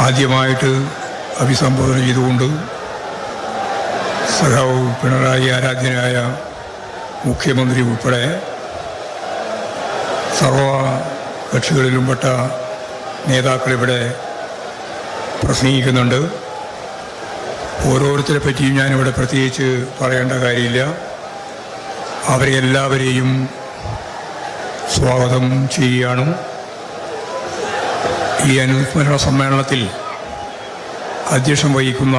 ആദ്യമായിട്ട് അഭിസംബോധന ചെയ്തുകൊണ്ട് സഖാവ് പിണറായി ആരാധ്യനായ മുഖ്യമന്ത്രി ഉൾപ്പെടെ സർവ കക്ഷികളിലും പെട്ട നേതാക്കളിവിടെ പ്രസംഗിക്കുന്നുണ്ട്. ഓരോരുത്തരെ പറ്റിയും ഞാനിവിടെ പ്രത്യേകിച്ച് പറയേണ്ട കാര്യമില്ല. അവരെ എല്ലാവരെയും സ്വാഗതം ചെയ്യുകയാണ്. ഈ അനുസ്മരണ സമ്മേളനത്തിൽ അധ്യക്ഷം വഹിക്കുന്ന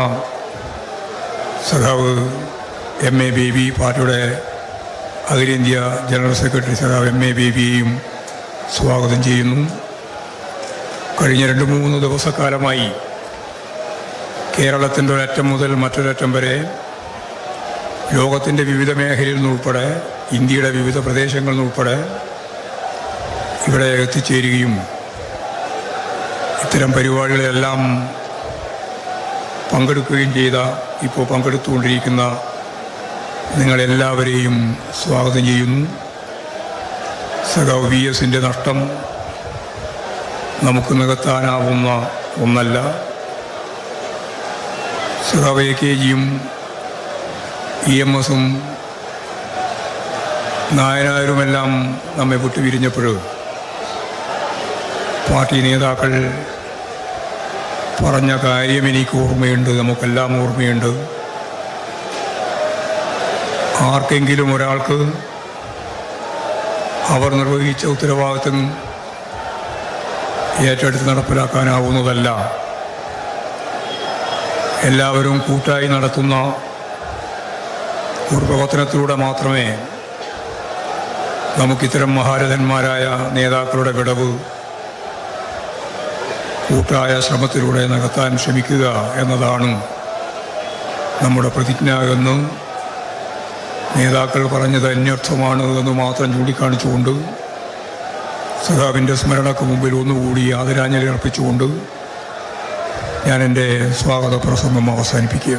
സഖാവ് എം.എ. ബേബി, പാർട്ടിയുടെ അഖിലേന്ത്യാ ജനറൽ സെക്രട്ടറി സഖാവ് എം.എ. ബേബിയെയും സ്വാഗതം ചെയ്യുന്നു. കഴിഞ്ഞ 2-3 ദിവസക്കാലമായി കേരളത്തിൻ്റെ ഒരറ്റം മുതൽ മറ്റൊരറ്റം വരെ ലോകത്തിൻ്റെ വിവിധ മേഖലയിൽ നിന്നുൾപ്പെടെ ഇന്ത്യയുടെ വിവിധ പ്രദേശങ്ങളിൽ നിന്നുൾപ്പെടെ ഇവിടെ എത്തിച്ചേരുകയും ഇത്തരം പരിപാടികളെല്ലാം പങ്കെടുക്കുകയും ചെയ്ത, ഇപ്പോൾ പങ്കെടുത്തുകൊണ്ടിരിക്കുന്ന നിങ്ങളെല്ലാവരെയും സ്വാഗതം ചെയ്യുന്നു. സഖാവ് വി.എസിൻ്റെ നഷ്ടം നമുക്ക് നികത്താനാവുന്ന ഒന്നല്ല. സഖാവ് എ.കെ.ജിയും ഇ.എം.എസും നായനാരുമെല്ലാം നമ്മെ വിട്ടുപിരിഞ്ഞപ്പോൾ പാർട്ടി നേതാക്കൾ പറഞ്ഞ കാര്യം എനിക്ക് ഓർമ്മയുണ്ട്, നമുക്കെല്ലാം ഓർമ്മയുണ്ട്. ആർക്കെങ്കിലും ഒരാൾക്ക് അവർ നിർവഹിച്ച ഉത്തരവാദിത്വം ഏറ്റെടുത്ത് നടപ്പിലാക്കാനാവുന്നതല്ല. എല്ലാവരും കൂട്ടായി നടത്തുന്ന ഒരു പ്രവർത്തനത്തിലൂടെ മാത്രമേ നമുക്കിത്തരം മഹാരഥന്മാരായ നേതാക്കളുടെ വിടവ് കൂട്ടായ ശ്രമത്തിലൂടെ നികത്താൻ ശ്രമിക്കുക എന്നതാണ് നമ്മുടെ പ്രതിജ്ഞ എന്ന് നേതാക്കൾ പറഞ്ഞത് അന്വർത്ഥമാണ് എന്ന് മാത്രം ചൂണ്ടിക്കാണിച്ചുകൊണ്ട് സഖാവിൻ്റെ സ്മരണക്ക് മുമ്പിൽ ഒന്നുകൂടി ആദരാഞ്ജലി അർപ്പിച്ചുകൊണ്ട് ഞാൻ എൻ്റെ സ്വാഗത പ്രസംഗം അവസാനിപ്പിക്കുക.